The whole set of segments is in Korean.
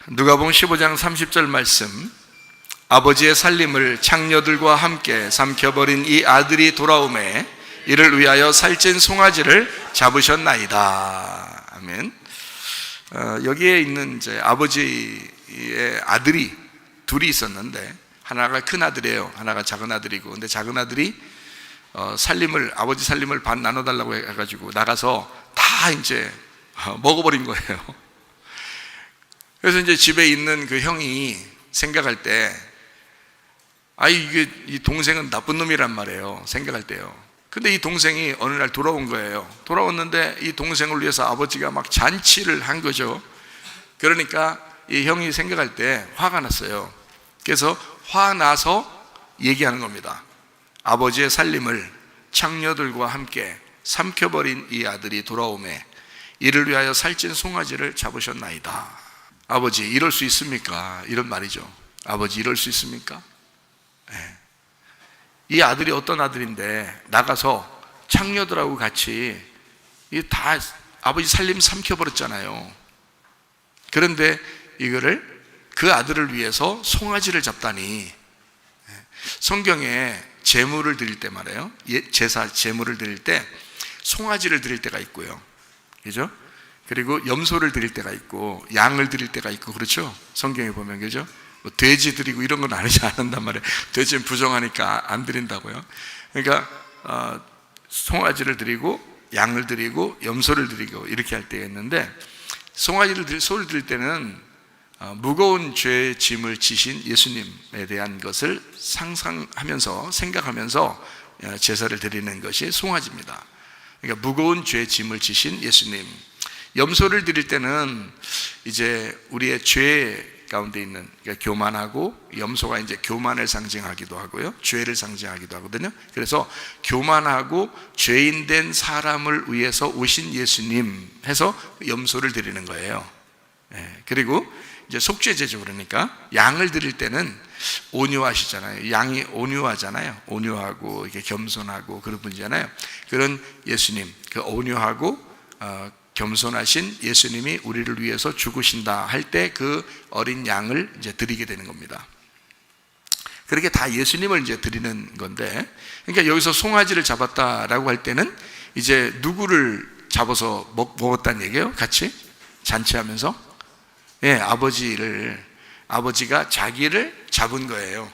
누가복음 15장 30절 말씀, 아버지의 살림을 창녀들과 함께 삼켜버린 이 아들이 돌아오매 이를 위하여 살찐 송아지를 잡으셨나이다. 아멘. 여기에 있는 이제 아버지의 아들이 둘이 있었는데, 하나가 큰 아들이에요. 하나가 작은 아들이고, 근데 작은 아들이 아버지 살림을 반 나눠달라고 해가지고 나가서 다 이제 먹어버린 거예요. 그래서 이제 집에 있는 그 형이 생각할 때, 이 동생은 나쁜 놈이란 말이에요. 생각할 때요. 근데 이 동생이 어느 날 돌아온 거예요. 돌아왔는데 이 동생을 위해서 아버지가 막 잔치를 한 거죠. 그러니까 이 형이 생각할 때 화가 났어요. 그래서 화나서 얘기하는 겁니다. 아버지의 살림을 창녀들과 함께 삼켜버린 이 아들이 돌아오매 이를 위하여 살찐 송아지를 잡으셨나이다. 아버지, 이럴 수 있습니까? 이런 말이죠. 아버지, 이럴 수 있습니까? 네. 이 아들이 어떤 아들인데 나가서 창녀들하고 같이 다 아버지 살림 삼켜버렸잖아요. 그런데 이거를 그 아들을 위해서 송아지를 잡다니. 성경에 제물을 드릴 때 말이에요. 제사 제물을 드릴 때 송아지를 드릴 때가 있고요. 그죠? 그리고 염소를 드릴 때가 있고 양을 드릴 때가 있고, 그렇죠? 성경에 보면, 그죠? 뭐 돼지 드리고 이런 건 아니지 않는단 말이에요. 돼지는 부정하니까 안 드린다고요. 그러니까 송아지를 드리고 양을 드리고 염소를 드리고 이렇게 할 때가 있는데, 소를 드릴 때는 무거운 죄의 짐을 지신 예수님에 대한 것을 생각하면서 제사를 드리는 것이 송아지입니다. 그러니까 무거운 죄의 짐을 지신 예수님. 염소를 드릴 때는 이제 우리의 죄 가운데 있는, 그러니까 교만하고, 염소가 이제 교만을 상징하기도 하고요, 죄를 상징하기도 하거든요. 그래서 교만하고 죄인 된 사람을 위해서 오신 예수님 해서 염소를 드리는 거예요. 그리고 이제 속죄제죠. 그러니까 양을 드릴 때는 온유하시잖아요. 양이 온유하잖아요. 온유하고 이렇게 겸손하고 그런 분이잖아요. 그런 예수님, 그 온유하고 겸손하신 예수님이 우리를 위해서 죽으신다 할 때 그 어린 양을 이제 드리게 되는 겁니다. 그렇게 다 예수님을 이제 드리는 건데, 그러니까 여기서 송아지를 잡았다라고 할 때는 이제 누구를 잡아서 먹었다는 얘기예요? 같이 잔치하면서. 아버지가 자기를 잡은 거예요.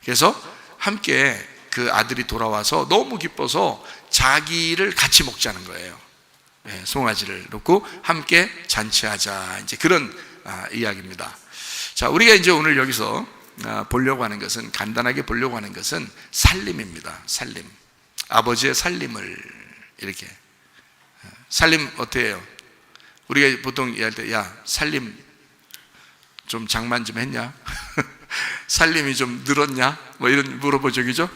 그래서 함께 그 아들이 돌아와서 너무 기뻐서 자기를 같이 먹자는 거예요. 송아지를 놓고 함께 잔치하자, 이제 그런 이야기입니다. 자, 우리가 이제 오늘 여기서 간단하게 보려고 하는 것은 살림입니다. 살림. 아버지의 살림을 이렇게. 살림 어떻게 해요? 우리가 보통 얘기할 때, 야, 살림 좀 장만 좀 했냐? 살림이 좀 늘었냐? 뭐 이런 물어보죠, 그죠?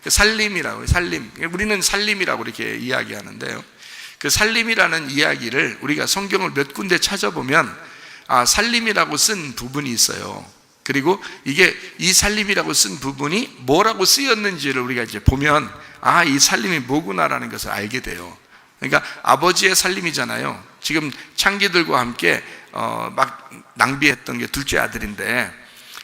살림이라고, 살림. 우리는 살림이라고 이렇게 이야기하는데요. 그 살림이라는 이야기를 우리가 성경을 몇 군데 찾아보면 살림이라고 쓴 부분이 있어요. 그리고 이 살림이라고 쓴 부분이 뭐라고 쓰였는지를 우리가 이제 보면 이 살림이 뭐구나라는 것을 알게 돼요. 그러니까 아버지의 살림이잖아요. 지금 창기들과 함께 막 낭비했던 게 둘째 아들인데,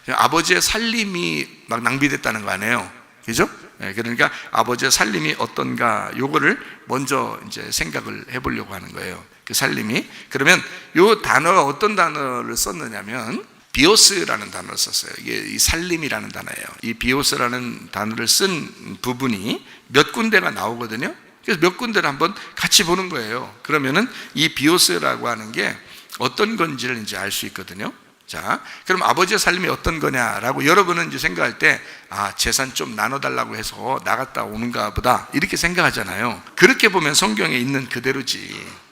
아버지의 살림이 막 낭비됐다는 거 아니에요. 그죠? 그러니까 아버지의 살림이 어떤가, 요거를 먼저 이제 생각을 해보려고 하는 거예요. 그 살림이. 그러면 요 단어가 어떤 단어를 썼느냐면 비오스라는 단어를 썼어요. 이게 이 살림이라는 단어예요. 이 비오스라는 단어를 쓴 부분이 몇 군데가 나오거든요. 그래서 몇 군데를 한번 같이 보는 거예요. 그러면은 이 비오스라고 하는 게 어떤 건지를 이제 알 수 있거든요. 자, 그럼 아버지의 살림이 어떤 거냐라고 여러분은 이제 생각할 때, 재산 좀 나눠달라고 해서 나갔다 오는가 보다, 이렇게 생각하잖아요. 그렇게 보면 성경에 있는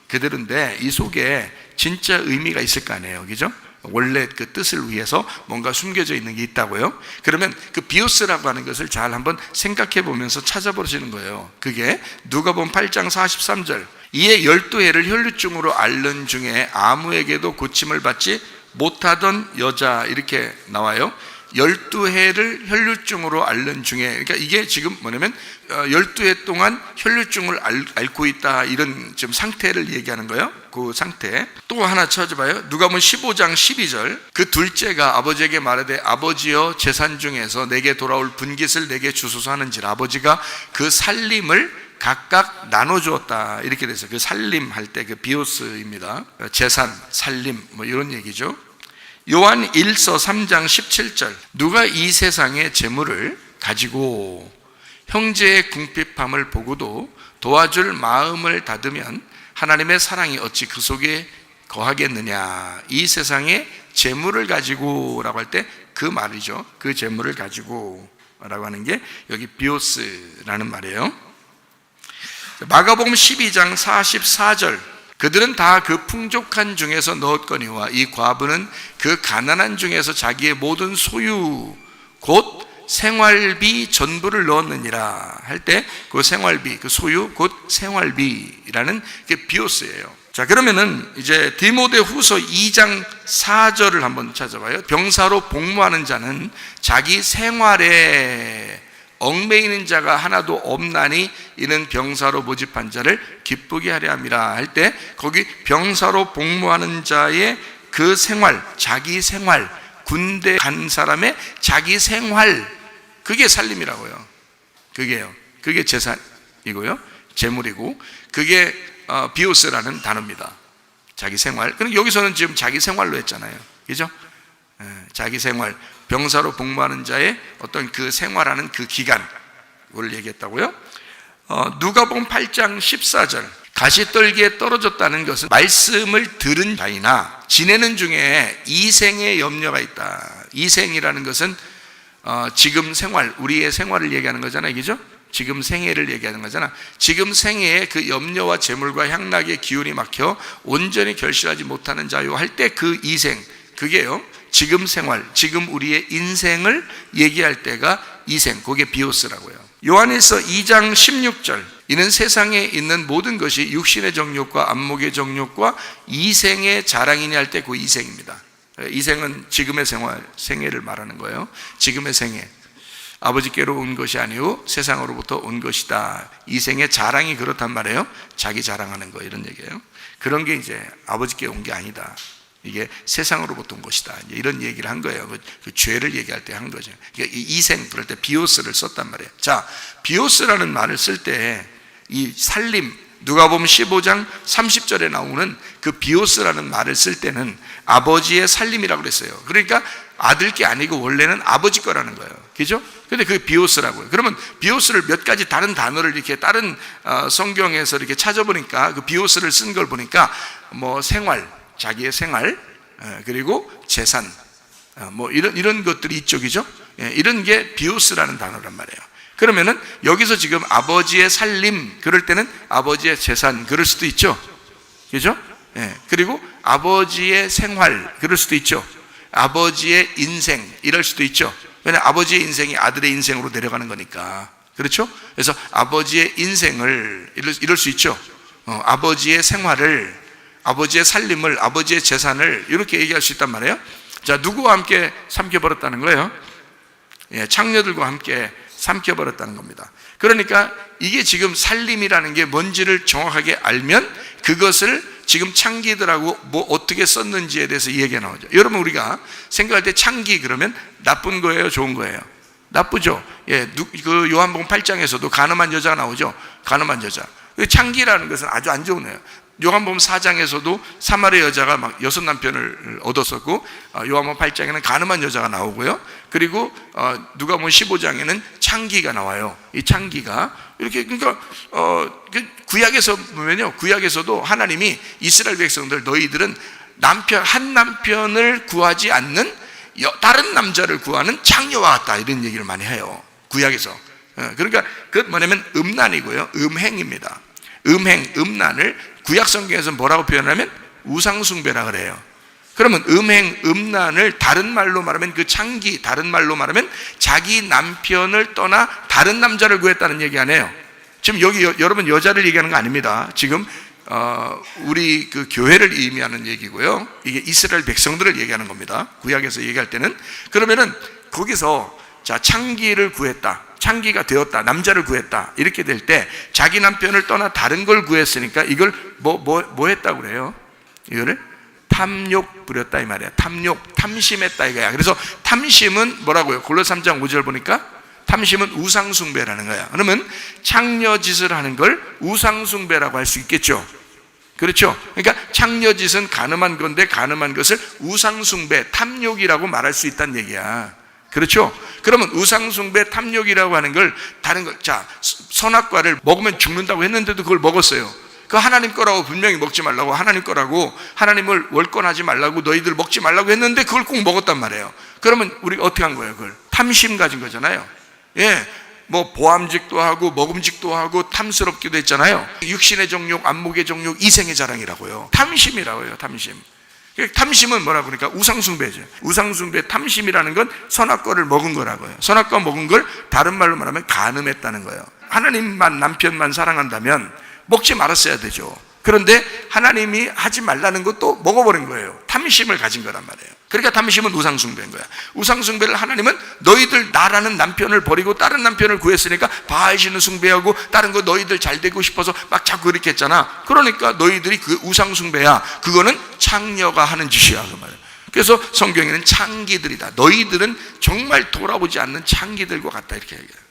그대로인데 이 속에 진짜 의미가 있을 거 아니에요. 그죠? 원래 그 뜻을 위해서 뭔가 숨겨져 있는 게 있다고요. 그러면 그 비오스라고 하는 것을 잘 한번 생각해 보면서 찾아보시는 거예요. 그게 누가복음 8장 43절, 이에 12해를 혈루증으로 앓는 중에 아무에게도 고침을 받지 못하던 여자, 이렇게 나와요. 12해를 혈류증으로 앓는 중에, 그러니까 이게 지금 뭐냐면 12해 동안 혈류증을 앓고 있다, 이런 좀 상태를 얘기하는 거예요. 그 상태. 또 하나 찾아봐요. 누가복음 15장 12절. 그 둘째가 아버지에게 말하되 아버지여 재산 중에서 내게 돌아올 분깃을 내게 주소서 하는지라. 아버지가 그 살림을 각각 나눠주었다, 이렇게 돼서 그 살림 할 때 그 비오스입니다. 재산, 살림 뭐 이런 얘기죠. 요한 1서 3장 17절. 누가 이 세상의 재물을 가지고 형제의 궁핍함을 보고도 도와줄 마음을 닫으면 하나님의 사랑이 어찌 그 속에 거하겠느냐. 이 세상의 재물을 가지고 라고 할 때 그 말이죠. 그 재물을 가지고 라고 하는 게 여기 비오스라는 말이에요. 마가복음 12장 44절. 그들은 다 그 풍족한 중에서 넣었거니와 이 과부는 그 가난한 중에서 자기의 모든 소유 곧 생활비 전부를 넣었느니라 할 때 그 생활비, 그 소유 곧 생활비라는 게 비오스예요. 자, 그러면은 이제 디모데후서 2장 4절을 한번 찾아봐요. 병사로 복무하는 자는 자기 생활에 얽매이는 자가 하나도 없나니 이는 병사로 모집한 자를 기쁘게 하려 함이라 할 때 거기 병사로 복무하는 자의 그 생활, 자기 생활, 군대 간 사람의 자기 생활, 그게 살림이라고요. 그게 재산이고요, 재물이고, 그게 비오스라는 단어입니다. 자기 생활. 그럼 여기서는 지금 자기 생활로 했잖아요, 그죠? 자기 생활, 병사로 복무하는 자의 어떤 그 생활하는 그 기간을 얘기했다고요. 누가복음 8장 14절. 가시떨기에 떨어졌다는 것은 말씀을 들은 자이나 지내는 중에 이생의 염려가 있다. 이생이라는 것은 지금 생활, 우리의 생활을 얘기하는 거잖아요, 그죠? 지금 생애를 얘기하는 거잖아. 지금 생애에 그 염려와 재물과 향락의 기운이 막혀 온전히 결실하지 못하는 자요 할 때 그 이생, 그게요, 지금 생활, 지금 우리의 인생을 얘기할 때가 이생, 그게 비오스라고요. 요한일서 2장 16절. 이는 세상에 있는 모든 것이 육신의 정욕과 안목의 정욕과 이생의 자랑이니 할 때 그 이생입니다. 이생은 지금의 생애를 말하는 거예요. 지금의 생애. 아버지께로 온 것이 아니오 세상으로부터 온 것이다. 이생의 자랑이 그렇단 말이에요. 자기 자랑하는 거, 이런 얘기예요. 그런 게 이제 아버지께 온 게 아니다. 이게 세상으로부터 온 것이다, 이런 얘기를 한 거예요. 그 죄를 얘기할 때 한 거죠. 그러니까 이생, 그럴 때 비오스를 썼단 말이에요. 자, 비오스라는 말을 쓸 때 이 살림, 누가복음 15장 30절에 나오는 그 비오스라는 말을 쓸 때는 아버지의 살림이라고 그랬어요. 그러니까 아들 게 아니고 원래는 아버지 거라는 거예요, 그죠? 근데 그게 비오스라고요. 그러면 비오스를 몇 가지 다른 단어를 이렇게 다른 성경에서 이렇게 찾아보니까 그 비오스를 쓴 걸 보니까 뭐 생활, 자기의 생활, 그리고 재산, 뭐 이런 것들이 이쪽이죠. 이런 게 비오스라는 단어란 말이에요. 그러면은 여기서 지금 아버지의 살림, 그럴 때는 아버지의 재산, 그럴 수도 있죠, 그죠? 그리고 아버지의 생활, 그럴 수도 있죠. 아버지의 인생, 이럴 수도 있죠. 왜냐하면 아버지의 인생이 아들의 인생으로 내려가는 거니까, 그렇죠? 그래서 아버지의 인생을 이럴 수 있죠. 아버지의 생활을, 아버지의 살림을, 아버지의 재산을 이렇게 얘기할 수 있단 말이에요. 자, 누구와 함께 삼켜버렸다는 거예요? 창녀들과 함께 삼켜버렸다는 겁니다. 그러니까 이게 지금 살림이라는 게 뭔지를 정확하게 알면 그것을 지금 창기들하고 뭐 어떻게 썼는지에 대해서 얘기가 나오죠. 여러분, 우리가 생각할 때 창기 그러면 나쁜 거예요, 좋은 거예요? 나쁘죠. 그 요한복음 8장에서도 가늠한 여자가 나오죠. 가늠한 여자. 창기라는 것은 아주 안 좋은 거예요. 요한복음 4장에서도 사마리아 여자가 막 6남편을 얻었었고, 요한복음 8장에는 가늠한 여자가 나오고요. 그리고 누가복음 15장에는 창기가 나와요. 이 창기가 이렇게, 그러니까 구약에서 보면요, 구약에서도 하나님이 이스라엘 백성들, 너희들은 한 남편을 구하지 않는 다른 남자를 구하는 창녀와 같다, 이런 얘기를 많이 해요, 구약에서. 그러니까 그 뭐냐면 음란이고요, 음행입니다. 음란을 구약 성경에서 뭐라고 표현하면 우상숭배라 그래요. 그러면 음란을 다른 말로 말하면 그 창기, 다른 말로 말하면 자기 남편을 떠나 다른 남자를 구했다는 얘기 아니에요. 지금 여기 여러분 여자를 얘기하는 거 아닙니다. 지금 우리 그 교회를 의미하는 얘기고요. 이게 이스라엘 백성들을 얘기하는 겁니다. 구약에서 얘기할 때는. 그러면은 거기서 자, 창기를 구했다, 창기가 되었다, 남자를 구했다, 이렇게 될 때 자기 남편을 떠나 다른 걸 구했으니까 이걸 뭐 했다고 그래요? 이거를 탐욕 부렸다 이 말이야. 탐심했다 이거야. 그래서 탐심은 뭐라고요? 골로새 3장 5절 보니까 탐심은 우상숭배라는 거야. 그러면 창녀짓을 하는 걸 우상숭배라고 할 수 있겠죠. 그렇죠? 그러니까 창녀짓은 가늠한 건데 가늠한 것을 우상숭배, 탐욕이라고 말할 수 있다는 얘기야. 그렇죠? 그러면 우상숭배, 탐욕이라고 하는 걸 다른 걸, 자, 선악과를 먹으면 죽는다고 했는데도 그걸 먹었어요. 그 하나님 거라고 분명히 먹지 말라고, 하나님 거라고, 하나님을 월권하지 말라고, 너희들 먹지 말라고 했는데 그걸 꼭 먹었단 말이에요. 그러면 우리가 어떻게 한 거예요? 그걸 탐심 가진 거잖아요. 예, 뭐 보암직도 하고 먹음직도 하고 탐스럽기도 했잖아요. 육신의 정욕, 안목의 정욕, 이생의 자랑이라고요. 탐심이라고요. 탐심. 탐심은 뭐라고 그러니까 우상숭배죠. 우상숭배, 탐심이라는 건 선악과를 먹은 거라고요. 선악과 먹은 걸 다른 말로 말하면 간음했다는 거예요. 하나님만, 남편만 사랑한다면 먹지 말았어야 되죠. 그런데 하나님이 하지 말라는 것도 먹어버린 거예요. 탐심을 가진 거란 말이에요. 그러니까 탐심은 우상숭배인 거야. 우상숭배를 하나님은 너희들 나라는 남편을 버리고 다른 남편을 구했으니까 바알신을 숭배하고 다른 거 너희들 잘 되고 싶어서 막 자꾸 그렇게 했잖아. 그러니까 너희들이 그 우상숭배야. 그거는 창녀가 하는 짓이야 그 말이야. 그래서 성경에는 창기들이다. 너희들은 정말 돌아보지 않는 창기들과 같다 이렇게 얘기해요.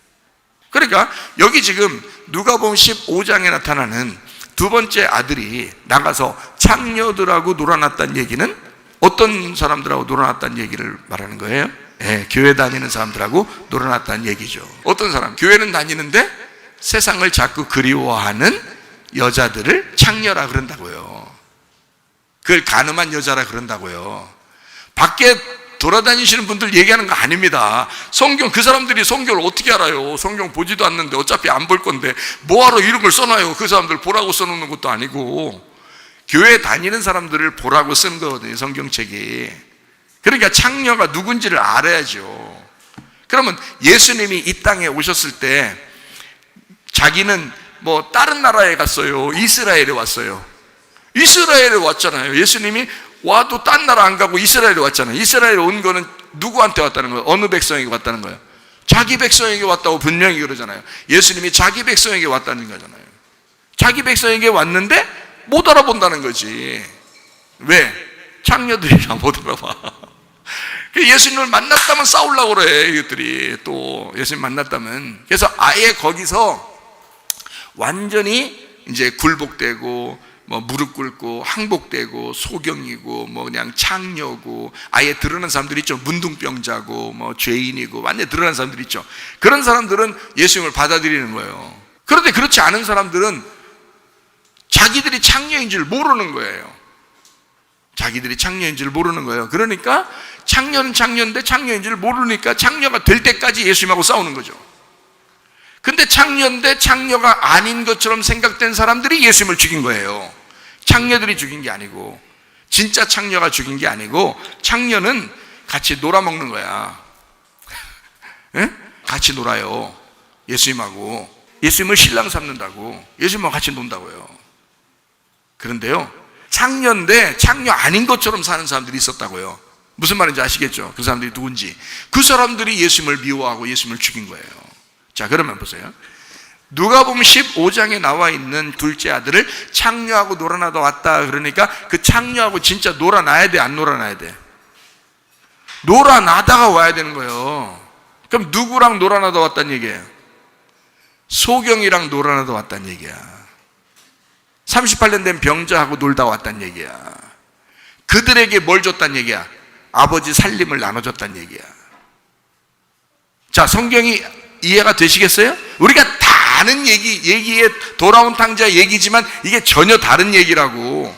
그러니까 여기 지금 누가복음 15장에 나타나는 두 번째 아들이 나가서 창녀들하고 놀아났다는 얘기는 어떤 사람들하고 놀아났다는 얘기를 말하는 거예요? 네, 교회 다니는 사람들하고 놀아났다는 얘기죠. 어떤 사람? 교회는 다니는데 세상을 자꾸 그리워하는 여자들을 창녀라 그런다고요. 그걸 간음한 여자라 그런다고요. 밖에 돌아다니시는 분들 얘기하는 거 아닙니다. 성경, 그 사람들이 성경을 어떻게 알아요? 성경 보지도 않는데 어차피 안 볼 건데 뭐하러 이런 걸 써놔요? 그 사람들 보라고 써놓는 것도 아니고 교회 다니는 사람들을 보라고 쓴 거거든요, 성경책이. 그러니까 창녀가 누군지를 알아야죠. 그러면 예수님이 이 땅에 오셨을 때 자기는 뭐 다른 나라에 갔어요? 이스라엘에 왔어요? 이스라엘에 왔잖아요. 예수님이 와도 딴 나라 안 가고 이스라엘에 왔잖아요. 이스라엘에 온 거는 누구한테 왔다는 거예요? 어느 백성에게 왔다는 거예요? 자기 백성에게 왔다고 분명히 그러잖아요. 예수님이 자기 백성에게 왔다는 거잖아요. 자기 백성에게 왔는데 못 알아본다는 거지. 왜? 창녀들이라 못 알아봐. 예수님을 만났다면 싸우려고 그래 이것들이. 또 예수님 만났다면. 그래서 아예 거기서 완전히 이제 굴복되고 뭐 무릎 꿇고 항복되고 소경이고 뭐 그냥 창녀고 아예 드러난 사람들 있죠. 문둥병자고 뭐 죄인이고 완전히 드러난 사람들 있죠. 그런 사람들은 예수님을 받아들이는 거예요. 그런데 그렇지 않은 사람들은 자기들이 창녀인 줄 모르는 거예요. 자기들이 창녀인 줄 모르는 거예요. 그러니까 창녀는 창녀인데 창녀인 줄 모르니까 창녀가 될 때까지 예수님하고 싸우는 거죠. 근데 창녀인데 창녀가 아닌 것처럼 생각된 사람들이 예수님을 죽인 거예요. 창녀들이 죽인 게 아니고, 진짜 창녀가 죽인 게 아니고, 창녀는 같이 놀아먹는 거야. 예? 같이 놀아요. 예수님하고. 예수님을 신랑 삼는다고. 예수님하고 같이 논다고요. 그런데요, 창녀인데 창녀 아닌 것처럼 사는 사람들이 있었다고요. 무슨 말인지 아시겠죠? 그 사람들이 누군지. 그 사람들이 예수님을 미워하고 예수님을 죽인 거예요. 자, 그러면 보세요. 누가복음 15장에 나와 있는 둘째 아들을 창녀하고 놀아나다 왔다 그러니까 그 창녀하고 진짜 놀아나야 돼, 안 놀아나야 돼? 놀아나다가 와야 되는 거예요. 그럼 누구랑 놀아나다 왔다는 얘기예요? 소경이랑 놀아나다 왔다는 얘기야. 38년 된 병자하고 놀다 왔다는 얘기야. 그들에게 뭘 줬다는 얘기야? 아버지 살림을 나눠줬다는 얘기야. 자, 성경이 이해가 되시겠어요? 우리가 다 아는 얘기에 돌아온 탕자 얘기지만 이게 전혀 다른 얘기라고.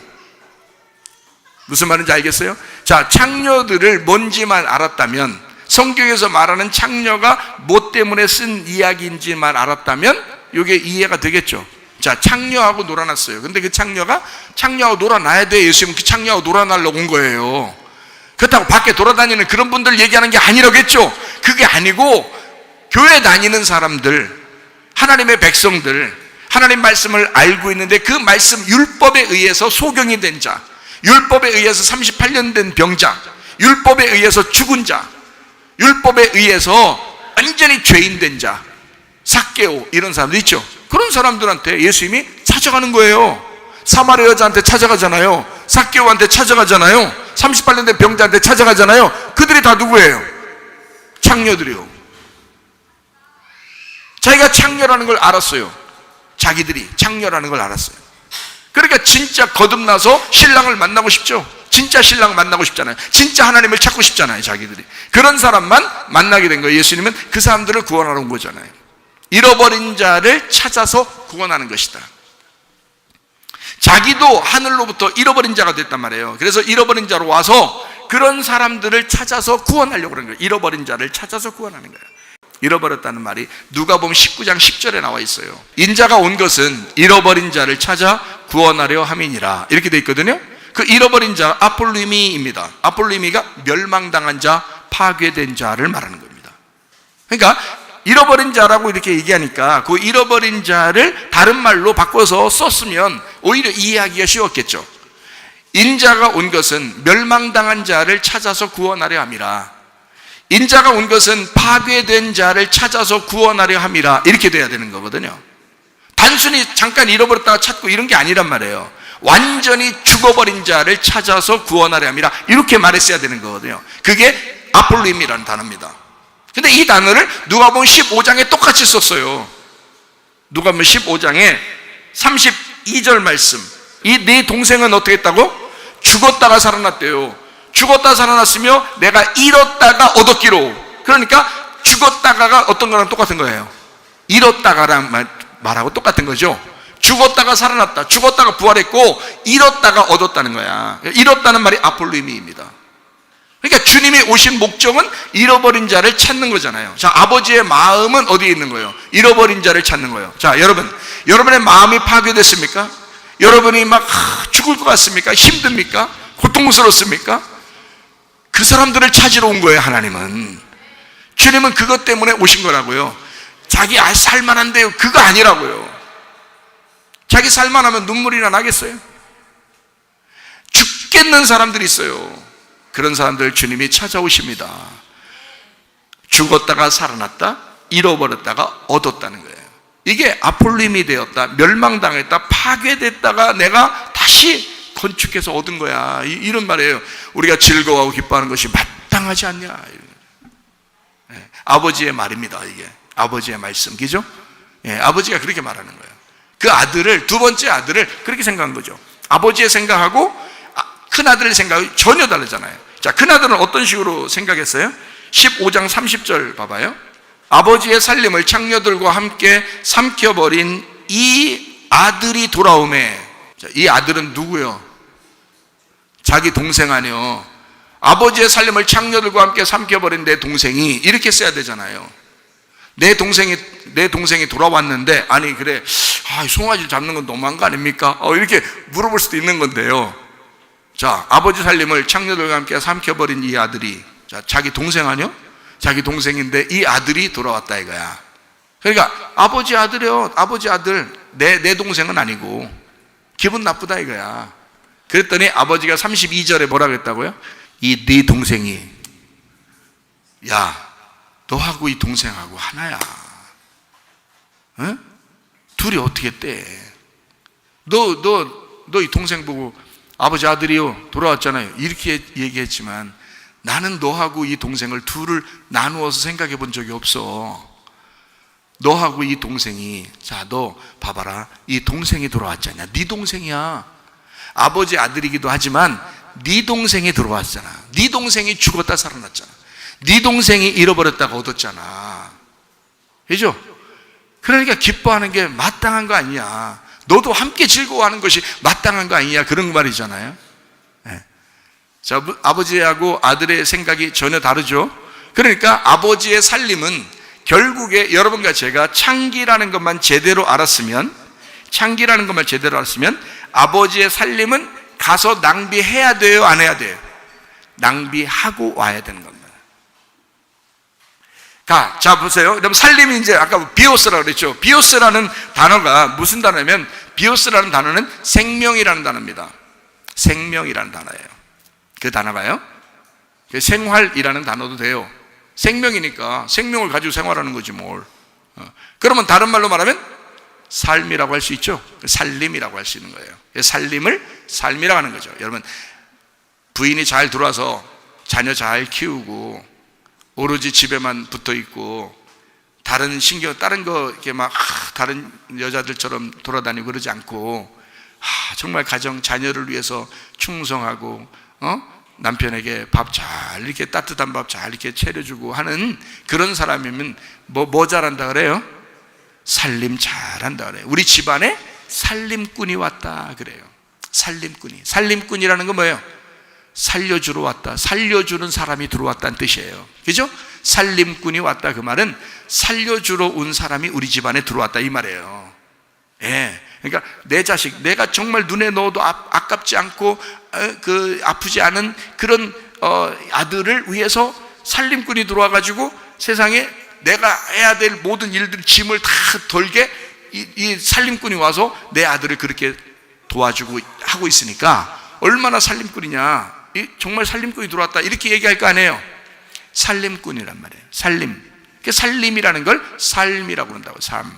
무슨 말인지 알겠어요? 자, 창녀들을 뭔지만 알았다면, 성경에서 말하는 창녀가 뭐 때문에 쓴 이야기인지만 알았다면 이게 이해가 되겠죠. 자, 창녀하고 놀아났어요. 근데 그 창녀하고 놀아나야 돼. 예수님은 그 창녀하고 놀아나려고 온 거예요. 그렇다고 밖에 돌아다니는 그런 분들 얘기하는 게 아니라겠죠. 그게 아니고 교회 다니는 사람들, 하나님의 백성들, 하나님 말씀을 알고 있는데 그 말씀 율법에 의해서 소경이 된 자, 율법에 의해서 38년 된 병자, 율법에 의해서 죽은 자, 율법에 의해서 완전히 죄인 된 자, 삭개오, 이런 사람들 있죠. 그런 사람들한테 예수님이 찾아가는 거예요. 사마리아 여자한테 찾아가잖아요. 삭개오한테 찾아가잖아요. 38년 된 병자한테 찾아가잖아요. 그들이 다 누구예요? 창녀들이요. 자기가 창녀라는 걸 알았어요. 자기들이 창녀라는 걸 알았어요. 그러니까 진짜 거듭나서 신랑을 만나고 싶죠. 진짜 신랑 만나고 싶잖아요. 진짜 하나님을 찾고 싶잖아요. 자기들이. 그런 사람만 만나게 된 거예요. 예수님은 그 사람들을 구원하러 온 거잖아요. 잃어버린 자를 찾아서 구원하는 것이다. 자기도 하늘로부터 잃어버린 자가 됐단 말이에요. 그래서 잃어버린 자로 와서 그런 사람들을 찾아서 구원하려고 그러는 거예요. 잃어버린 자를 찾아서 구원하는 거예요. 잃어버렸다는 말이 누가복음 19장 10절에 나와 있어요. 인자가 온 것은 잃어버린 자를 찾아 구원하려 함이니라, 이렇게 돼 있거든요. 그 잃어버린 자 아폴리미입니다. 아폴리미가 멸망당한 자, 파괴된 자를 말하는 겁니다. 그러니까 잃어버린 자라고 이렇게 얘기하니까 그 잃어버린 자를 다른 말로 바꿔서 썼으면 오히려 이해하기가 쉬웠겠죠. 인자가 온 것은 멸망당한 자를 찾아서 구원하려 함이라, 인자가 온 것은 파괴된 자를 찾아서 구원하려 함이라, 이렇게 돼야 되는 거거든요. 단순히 잠깐 잃어버렸다가 찾고 이런 게 아니란 말이에요. 완전히 죽어버린 자를 찾아서 구원하려 함이라, 이렇게 말했어야 되는 거거든요. 그게 아폴림이라는 단어입니다. 근데 이 단어를 누가복음 15장에 똑같이 썼어요. 누가복음 15장에 32절 말씀. 이 네 동생은 어떻게 했다고? 죽었다가 살아났대요. 죽었다 살아났으며 내가 잃었다가 얻었기로. 그러니까 죽었다가가 어떤 거랑 똑같은 거예요. 잃었다가랑 말하고 똑같은 거죠. 죽었다가 살아났다, 죽었다가 부활했고 잃었다가 얻었다는 거야. 잃었다는 말이 아폴리미입니다. 그러니까 주님이 오신 목적은 잃어버린 자를 찾는 거잖아요. 자, 아버지의 마음은 어디에 있는 거예요? 잃어버린 자를 찾는 거예요. 자, 여러분의 마음이 파괴됐습니까? 여러분이 막 죽을 것 같습니까? 힘듭니까? 고통스럽습니까? 그 사람들을 찾으러 온 거예요. 하나님은, 주님은 그것 때문에 오신 거라고요. 자기 살만한데요, 그거 아니라고요. 자기 살만하면 눈물이나 나겠어요? 죽겠는 사람들이 있어요. 그런 사람들 주님이 찾아오십니다. 죽었다가 살아났다, 잃어버렸다가 얻었다는 거예요. 이게 아폴림이 되었다, 멸망당했다, 파괴됐다가 내가 다시 건축해서 얻은 거야, 이런 말이에요. 우리가 즐거워하고 기뻐하는 것이 마땅하지 않냐. 아버지의 말입니다. 이게 아버지의 말씀, 그죠? 아버지가 그렇게 말하는 거예요. 그 아들을, 두 번째 아들을 그렇게 생각한 거죠. 아버지의 생각하고 큰아들의 생각이 전혀 다르잖아요. 자, 큰아들은 어떤 식으로 생각했어요? 15장 30절 봐봐요. 아버지의 살림을 창녀들과 함께 삼켜버린 이 아들이 돌아오매. 자, 이 아들은 누구요? 자기 동생 아니요. 아버지의 살림을 창녀들과 함께 삼켜버린 내 동생이, 이렇게 써야 되잖아요. 내 동생이 돌아왔는데, 아니 그래, 송아지를 잡는 건 너무한 거 아닙니까? 이렇게 물어볼 수도 있는 건데요. 자, 아버지 살림을 창녀들과 함께 삼켜버린 이 아들이, 자, 자기 동생 아니요? 자기 동생인데 이 아들이 돌아왔다 이거야. 그러니까 아버지 아들이요, 아버지 아들, 내 동생은 아니고 기분 나쁘다 이거야. 그랬더니 아버지가 32절에 뭐라 그랬다고요? 이 네 동생이, 야, 너하고 이 동생하고 하나야. 응? 둘이 어떻게 떼? 너 이 동생 보고 아버지 아들이요, 돌아왔잖아요, 이렇게 얘기했지만 나는 너하고 이 동생을 둘을 나누어서 생각해 본 적이 없어. 너하고 이 동생이, 자, 너 봐봐라, 이 동생이 돌아왔잖아. 네 동생이야. 아버지 아들이기도 하지만 네 동생이 들어왔잖아. 네 동생이 죽었다 살아났잖아. 네 동생이 잃어버렸다가 얻었잖아. 그죠? 그러니까 기뻐하는 게 마땅한 거 아니냐, 너도 함께 즐거워하는 것이 마땅한 거 아니냐, 그런 말이잖아요. 네. 자, 아버지하고 아들의 생각이 전혀 다르죠. 그러니까 아버지의 살림은 결국에 여러분과 제가 창기라는 것만 제대로 알았으면, 아버지의 살림은 가서 낭비해야 돼요, 안 해야 돼요? 낭비하고 와야 되는 겁니다. 자, 보세요. 그럼 살림이 이제 아까 비오스라고 그랬죠. 비오스라는 단어가 무슨 단어냐면, 비오스라는 단어는 생명이라는 단어입니다. 생명이라는 단어예요. 그 단어가요. 생활이라는 단어도 돼요. 생명이니까 생명을 가지고 생활하는 거지 뭘. 그러면 다른 말로 말하면 삶이라고 할 수 있죠. 살림이라고 할 수 있는 거예요. 살림을 삶이라고 하는 거죠. 여러분, 부인이 잘 들어와서 자녀 잘 키우고 오로지 집에만 붙어 있고 다른 거 이렇게 막 다른 여자들처럼 돌아다니고 그러지 않고 정말 가정 자녀를 위해서 충성하고 남편에게 밥 잘 이렇게 따뜻한 밥 잘 이렇게 차려주고 하는 그런 사람이면 뭐 잘한다 그래요? 살림 잘한다 그래요. 우리 집안에 살림꾼이 왔다 그래요. 살림꾼이라는 건 뭐예요? 살려주러 왔다, 살려주는 사람이 들어왔다는 뜻이에요. 그죠? 살림꾼이 왔다, 그 말은 살려주러 온 사람이 우리 집안에 들어왔다 이 말이에요. 예. 그러니까 내 자식, 내가 정말 눈에 넣어도 아깝지 않고 아프지 않은 그런 아들을 위해서 살림꾼이 들어와 가지고 세상에 내가 해야 될 모든 일들, 짐을 다 덜게 이 살림꾼이 와서 내 아들을 그렇게 도와주고 하고 있으니까 얼마나 살림꾼이냐, 정말 살림꾼이 들어왔다 이렇게 얘기할 거 아니에요. 살림꾼이란 말이에요. 살림이라는 걸 삶이라고 그런다고. 삶.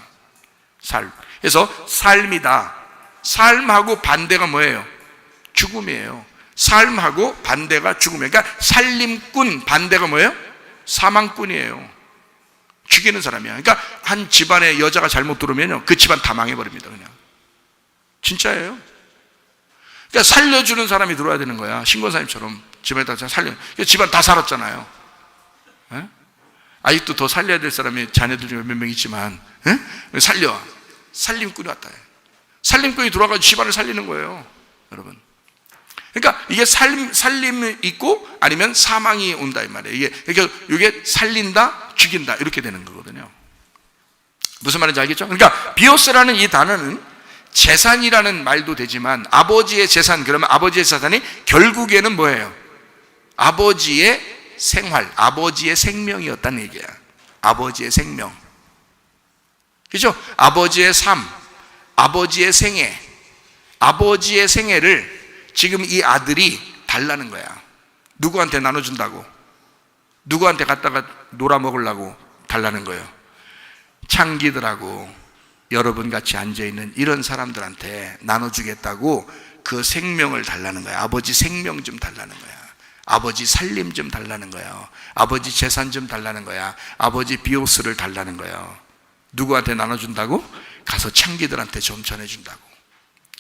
그래서 삶이다. 삶하고 반대가 뭐예요? 죽음이에요. 삶하고 반대가 죽음이에요. 그러니까 살림꾼 반대가 뭐예요? 사망꾼이에요. 죽이는 사람이야. 그러니까 한 집안에 여자가 잘못 들어오면요, 그 집안 다 망해버립니다. 그냥 진짜예요. 그러니까 살려주는 사람이 들어와야 되는 거야. 신권사님처럼 집안에다 살려. 집안 다 살았잖아요. 에? 아직도 더 살려야 될 사람이 자녀들 중에 몇 명 있지만, 살려. 살림꾼이 왔다. 살림꾼이 들어와가지고 집안을 살리는 거예요, 여러분. 그러니까 이게 살림이 있고 아니면 사망이 온다 이 말이에요. 이게 살린다, 죽인다 이렇게 되는 거거든요. 무슨 말인지 알겠죠? 그러니까 비오스라는 이 단어는 재산이라는 말도 되지만 아버지의 재산, 그러면 아버지의 재산이 결국에는 뭐예요? 아버지의 생활, 아버지의 생명이었다는 얘기야. 아버지의 생명. 그죠? 아버지의 삶, 아버지의 생애, 아버지의 생애를 지금 이 아들이 달라는 거야. 누구한테 나눠준다고? 누구한테 갖다가 놀아먹으려고 달라는 거예요? 창기들하고 여러분 같이 앉아있는 이런 사람들한테 나눠주겠다고 그 생명을 달라는 거야. 아버지 생명 좀 달라는 거야. 아버지 살림 좀 달라는 거야. 아버지 재산 좀 달라는 거야. 아버지 비오스를 달라는 거야. 누구한테 나눠준다고? 가서 창기들한테 좀 전해준다고.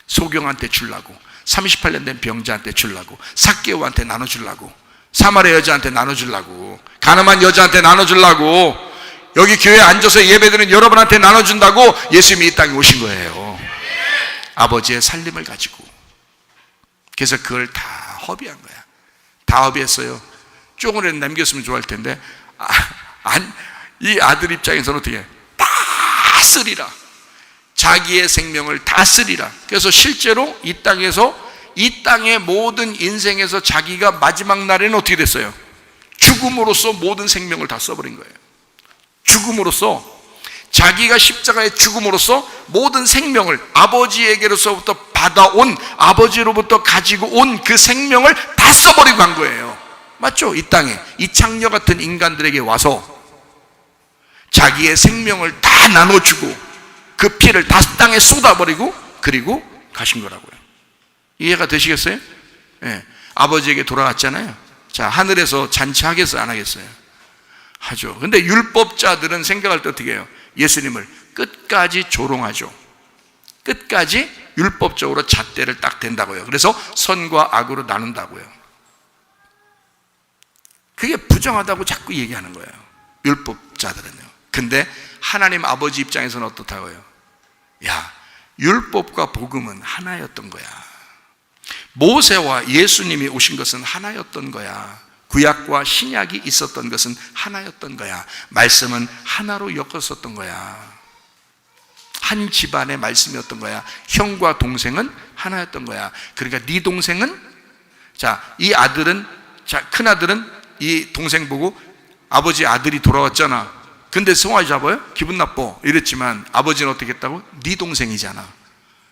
소경한테 주려고, 38년 된 병자한테 주려고, 삭개오한테 나눠주려고, 사마리아 여자한테 나눠주려고, 가늠한 여자한테 나눠주려고, 여기 교회에 앉아서 예배드리는 여러분한테 나눠준다고 예수님이 이 땅에 오신 거예요. 아버지의 살림을 가지고. 그래서 그걸 다 허비한 거야. 다 허비했어요. 조금이라도 남겼으면 좋아할 텐데 이 아들 입장에서는 어떻게 해? 다 쓰리라. 자기의 생명을 다 쓰리라. 그래서 실제로 이 땅의 모든 인생에서 자기가 마지막 날에는 어떻게 됐어요? 죽음으로써 모든 생명을 다 써버린 거예요. 죽음으로써, 자기가 십자가의 죽음으로써 모든 생명을 아버지에게로서부터 받아온, 아버지로부터 가지고 온 그 생명을 다 써버리고 간 거예요. 맞죠? 이 땅에 이 창녀 같은 인간들에게 와서 자기의 생명을 다 나눠주고 그 피를 다 땅에 쏟아버리고 그리고 가신 거라고요. 이해가 되시겠어요? 네. 아버지에게 돌아갔잖아요. 자, 하늘에서 잔치하겠어요? 안 하겠어요? 하죠. 근데 율법자들은 생각할 때 어떻게 해요? 예수님을 끝까지 조롱하죠. 끝까지 율법적으로 잣대를 딱 댄다고요. 그래서 선과 악으로 나눈다고요. 그게 부정하다고 자꾸 얘기하는 거예요, 율법자들은요. 근데 하나님 아버지 입장에서는 어떻다고요? 야, 율법과 복음은 하나였던 거야. 모세와 예수님이 오신 것은 하나였던 거야. 구약과 신약이 있었던 것은 하나였던 거야. 말씀은 하나로 엮었었던 거야. 한 집안의 말씀이었던 거야. 형과 동생은 하나였던 거야. 그러니까 네 동생은, 자, 이 아들은, 자, 큰 아들은 이 동생 보고 아버지 아들이 돌아왔잖아. 근데 송아지 잡아요? 기분 나빠 이랬지만 아버지는 어떻게 했다고? 네 동생이잖아.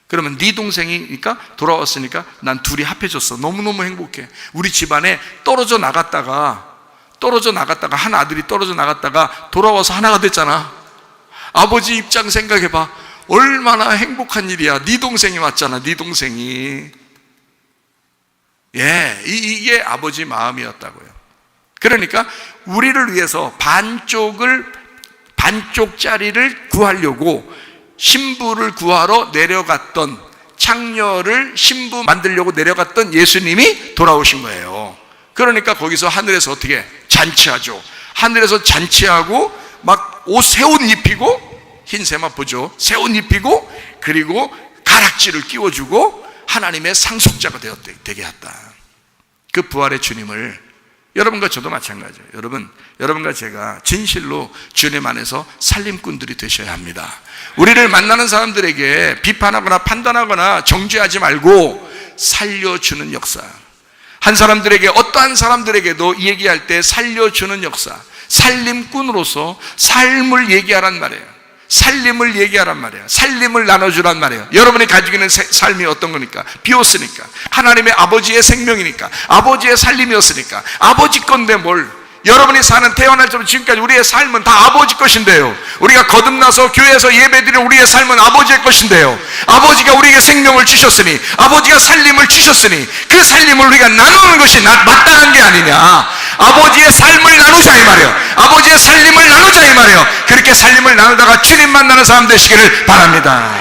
그러면 네 동생이니까 돌아왔으니까 난 둘이 합해졌어. 너무너무 행복해. 우리 집안에 떨어져 나갔다가 한 아들이 떨어져 나갔다가 돌아와서 하나가 됐잖아. 아버지 입장 생각해봐. 얼마나 행복한 일이야. 네 동생이 왔잖아. 네 동생이. 예, 이게 아버지 마음이었다고요. 그러니까 우리를 위해서 반쪽짜리를 구하려고 신부를 구하러 내려갔던, 창녀를 신부 만들려고 내려갔던 예수님이 돌아오신 거예요. 그러니까 거기서 하늘에서 어떻게 잔치하죠. 하늘에서 잔치하고 막 새 옷 입히고, 흰 세마 보죠. 새 옷 입히고, 그리고 가락지를 끼워주고 하나님의 상속자가 되게 했다. 그 부활의 주님을 여러분과 저도 마찬가지예요. 여러분과 제가 진실로 주님 안에서 살림꾼들이 되셔야 합니다. 우리를 만나는 사람들에게 비판하거나 판단하거나 정죄하지 말고 살려주는 역사. 어떠한 사람들에게도 얘기할 때 살려주는 역사. 살림꾼으로서 삶을 얘기하란 말이에요. 살림을 얘기하란 말이에요. 살림을 나눠주란 말이에요. 여러분이 가지고 있는 삶이 어떤 거니까? 비었으니까. 하나님의 아버지의 생명이니까. 아버지의 살림이었으니까. 아버지 건데 뭘. 여러분이 사는 태어날 때부터 지금까지 우리의 삶은 다 아버지 것인데요. 우리가 거듭나서 교회에서 예배드리는 우리의 삶은 아버지의 것인데요. 아버지가 우리에게 생명을 주셨으니, 아버지가 살림을 주셨으니 그 살림을 우리가 나누는 것이 마땅한 게 아니냐. 아버지의 삶을 나누자 이 말이에요. 아버지의 살림을 나누자 이 말이에요. 그렇게 살림을 나누다가 주님 만나는 사람 되시기를 바랍니다.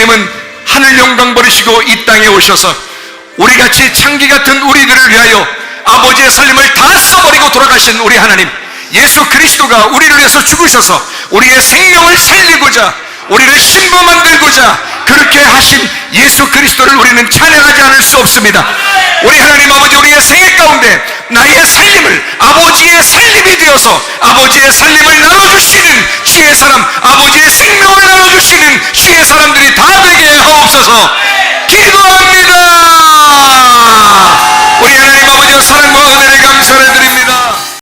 예수님은 하늘 영광 버리시고 이 땅에 오셔서 우리같이 창기 같은 우리들을 위하여 아버지의 살림을 다 써버리고 돌아가신 우리 하나님 예수 그리스도가 우리를 위해서 죽으셔서 우리의 생명을 살리고자 우리를 신부 만들고자 그렇게 하신 예수 그리스도를 우리는 찬양하지 않을 수 없습니다. 우리 하나님 아버지, 우리의 생애 가운데 나의 살림을 아버지의 살림이 되어서 아버지의 살림을 나눠주시는 주의 사람, 아버지의 생명을 나눠주시는 주의 사람들이 다 되게 하옵소서. 기도